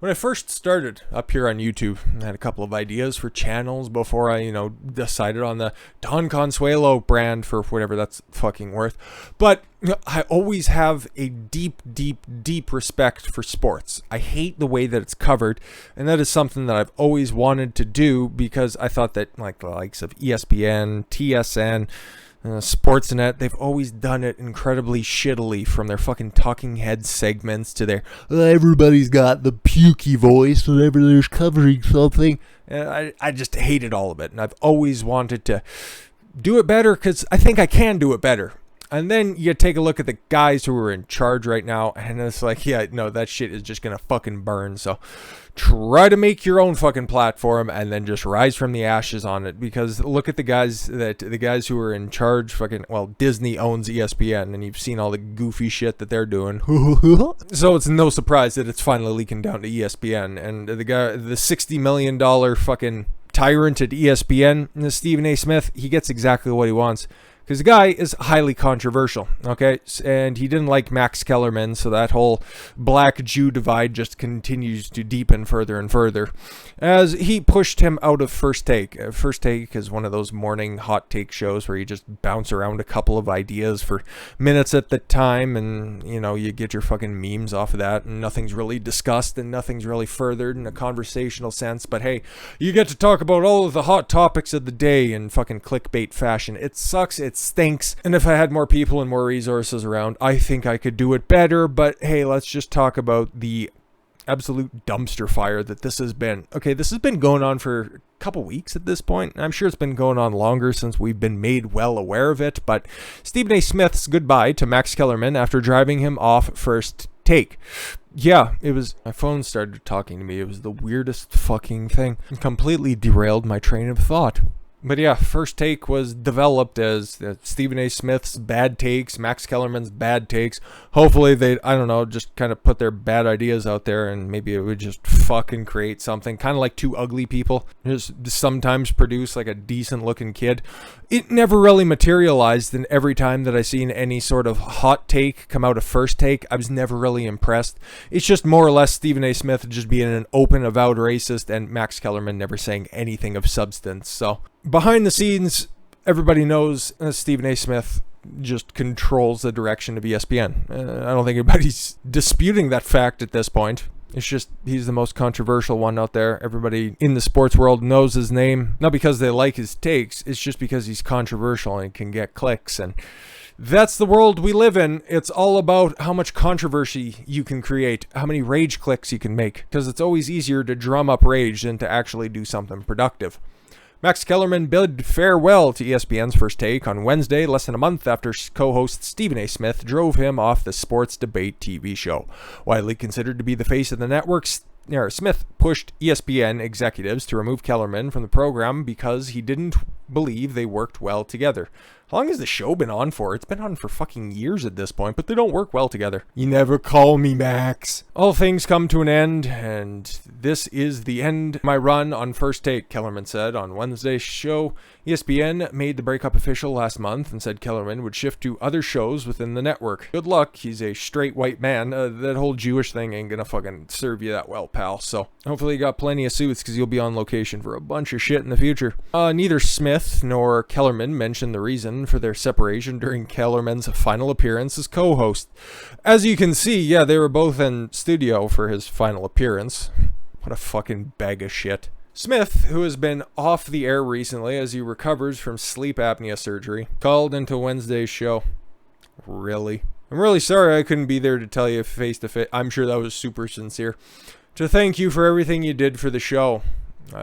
When I first started up here on YouTube, I had a couple of ideas for channels before I, decided on the Don Consuelo brand for whatever that's fucking worth. But I always have a deep, deep, deep respect for sports. I hate the way that it's covered, and that is something that I've always wanted to do because I thought that like the likes of ESPN, TSN, Sportsnet, they've always done it incredibly shittily, from their fucking talking head segments to their everybody's got the pukey voice whenever there's covering something. And I just hated all of it, and I've always wanted to do it better because I think I can do it better. And then you take a look at the guys who are in charge right now, and it's like, yeah, no, that shit is just gonna fucking burn. So try to make your own fucking platform and then just rise from the ashes on it. Because look at the guys who are in charge. Fucking, well, Disney owns ESPN, and you've seen all the goofy shit that they're doing. So it's no surprise that it's finally leaking down to ESPN. And the $60 million fucking tyrant at ESPN, Stephen A. Smith, he gets exactly what he wants. Because the guy is highly controversial, okay? And he didn't like Max Kellerman, so that whole black-Jew divide just continues to deepen further and further. As he pushed him out of First Take. First Take is one of those morning hot take shows where you just bounce around a couple of ideas for minutes at the time, and, you get your fucking memes off of that, and nothing's really discussed, and nothing's really furthered in a conversational sense. But hey, you get to talk about all of the hot topics of the day in fucking clickbait fashion. It sucks. It stinks. And if I had more people and more resources around, I think I could do it better. But hey, let's just talk about the absolute dumpster fire that this has been. Okay, this has been going on for a couple weeks at this point. I'm sure it's been going on longer since we've been made well aware of it. But Stephen A. Smith's goodbye to Max Kellerman after driving him off First Take. Yeah, it was, my phone started talking to me. It was the weirdest fucking thing. It completely derailed my train of thought. But yeah, First Take was developed as Stephen A. Smith's bad takes, Max Kellerman's bad takes. Hopefully they, just kind of put their bad ideas out there, and maybe it would just fucking create something. Kind of like Two Ugly People. Just sometimes produce like a decent looking kid. It never really materialized, and every time that I seen any sort of hot take come out of First Take, I was never really impressed. It's just more or less Stephen A. Smith just being an open, avowed racist, and Max Kellerman never saying anything of substance. So behind the scenes, everybody knows Stephen A. Smith just controls the direction of ESPN. I don't think anybody's disputing that fact at this point. It's just he's the most controversial one out there. Everybody in the sports world knows his name. Not because they like his takes. It's just because he's controversial and can get clicks. And that's the world we live in. It's all about how much controversy you can create, how many rage clicks you can make. Because it's always easier to drum up rage than to actually do something productive. Max Kellerman bid farewell to ESPN's First Take on Wednesday, less than a month after co-host Stephen A. Smith drove him off the sports debate TV show. Widely considered to be the face of the network, Smith pushed ESPN executives to remove Kellerman from the program because he didn't believe they worked well together. How long has the show been on for? It's been on for fucking years at this point, but they don't work well together. You never call me Max. All things come to an end, and this is the end of my run on First Take, Kellerman said on Wednesday's show. ESPN made the breakup official last month and said Kellerman would shift to other shows within the network. Good luck, he's a straight white man. That whole Jewish thing ain't gonna fucking serve you that well, pal. So hopefully you got plenty of suits, because you'll be on location for a bunch of shit in the future. Neither Smith nor Kellerman mentioned the reason for their separation during Kellerman's final appearance as co-host. As you can see, yeah, they were both in studio for his final appearance. What a fucking bag of shit. Smith, who has been off the air recently as he recovers from sleep apnea surgery, called into Wednesday's show. Really? I'm really sorry I couldn't be there to tell you face to face. I'm sure that was super sincere. To thank you for everything you did for the show.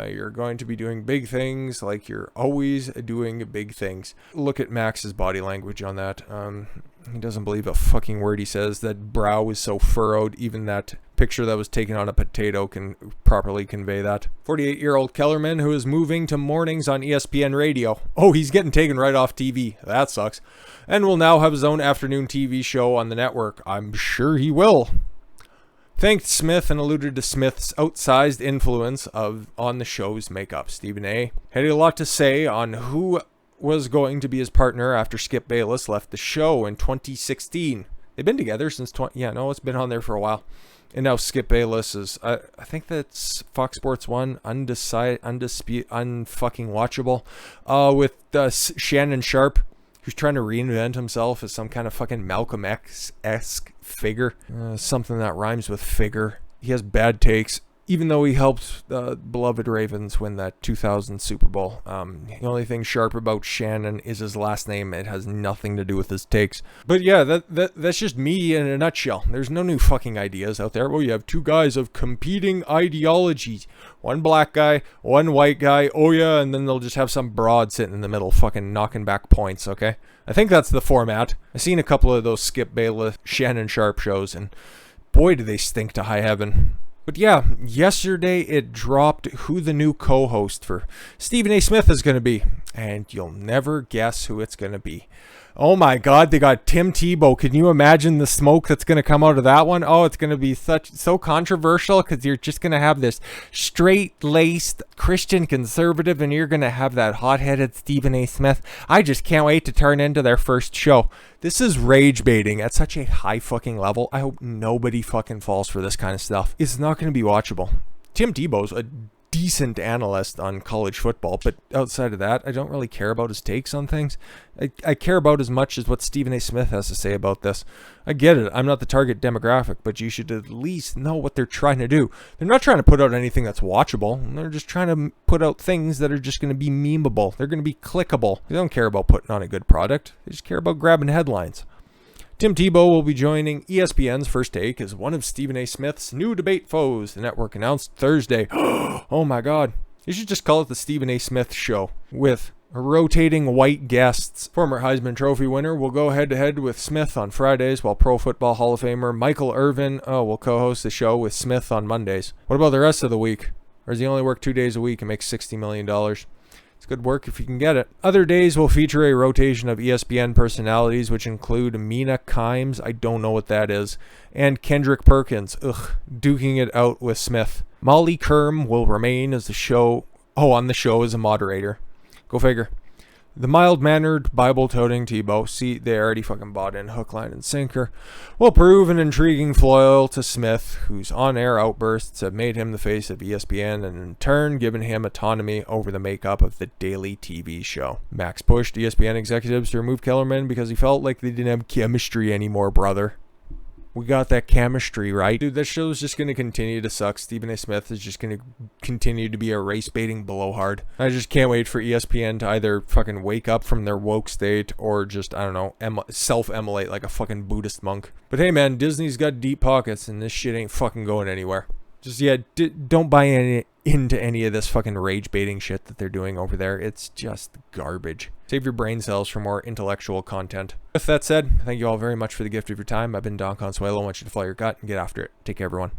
You're going to be doing big things like you're always doing big things. Look at Max's body language on that. He doesn't believe a fucking word he says. That brow is so furrowed. Even that picture that was taken on a potato can properly convey that. 48-year-old Kellerman, who is moving to mornings on ESPN Radio. Oh, he's getting taken right off TV. That sucks. And will now have his own afternoon TV show on the network. I'm sure he will. Thanked Smith and alluded to Smith's outsized influence on the show's makeup. Stephen A. had a lot to say on who was going to be his partner after Skip Bayless left the show in 2016. They've been together since it's been on there for a while. And now Skip Bayless is, I think that's Fox Sports 1, unfucking watchable, with Shannon Sharp, who's trying to reinvent himself as some kind of fucking Malcolm X-esque figure. Something that rhymes with figure. He has bad takes, even though he helped the beloved Ravens win that 2000 Super Bowl. The only thing sharp about Shannon is his last name. It has nothing to do with his takes. But yeah, that's just me in a nutshell. There's no new fucking ideas out there. Well, you have two guys of competing ideologies. One black guy, one white guy. Oh yeah, and then they'll just have some broad sitting in the middle fucking knocking back points, okay? I think that's the format. I've seen a couple of those Skip Bayless, Shannon Sharp shows, and boy, do they stink to high heaven. But yeah, yesterday it dropped who the new co-host for Stephen A. Smith is going to be. And you'll never guess who it's going to be. Oh my God, they got Tim Tebow. Can you imagine the smoke that's going to come out of that one? Oh, it's going to be so controversial because you're just going to have this straight-laced Christian conservative and you're going to have that hot-headed Stephen A. Smith. I just can't wait to turn into their first show. This is rage baiting at such a high fucking level. I hope nobody fucking falls for this kind of stuff. It's not going to be watchable. Tim Tebow's a decent analyst on college football, but outside of that, I don't really care about his takes on things. I care about as much as what Stephen A. Smith has to say about this. I get it. I'm not the target demographic, but you should at least know what they're trying to do. They're not trying to put out anything that's watchable. They're just trying to put out things that are just going to be memeable. They're going to be clickable. They don't care about putting on a good product. They just care about grabbing headlines. Tim Tebow will be joining ESPN's First Take as one of Stephen A. Smith's new debate foes, the network announced Thursday. Oh my God. You should just call it the Stephen A. Smith Show, with rotating white guests. Former Heisman Trophy winner will go head-to-head with Smith on Fridays, while Pro Football Hall of Famer Michael Irvin will co-host the show with Smith on Mondays. What about the rest of the week? Or does he only work 2 days a week and make $60 million? It's good work if you can get it. Other days will feature a rotation of ESPN personalities, which include Mina Kimes, I don't know what that is, and Kendrick Perkins, duking it out with Smith. Molly Kerm will remain as on the show as a moderator. Go figure. The mild-mannered, Bible-toting Tebow, see, they already fucking bought in hook, line, and sinker, will prove an intriguing foil to Smith, whose on-air outbursts have made him the face of ESPN and in turn given him autonomy over the makeup of the daily TV show. Max pushed ESPN executives to remove Kellerman because he felt like they didn't have chemistry anymore, brother. We got that chemistry, right? Dude, this show's just going to continue to suck. Stephen A. Smith is just going to continue to be a race-baiting blowhard. I just can't wait for ESPN to either fucking wake up from their woke state or just, I don't know, self-immolate like a fucking Buddhist monk. But hey, man, Disney's got deep pockets and this shit ain't fucking going anywhere. Just, yeah, don't buy into any of this fucking rage-baiting shit that they're doing over there. It's just garbage. Save your brain cells for more intellectual content. With that said, thank you all very much for the gift of your time. I've been Don Consuelo. I want you to follow your gut and get after it. Take care, everyone.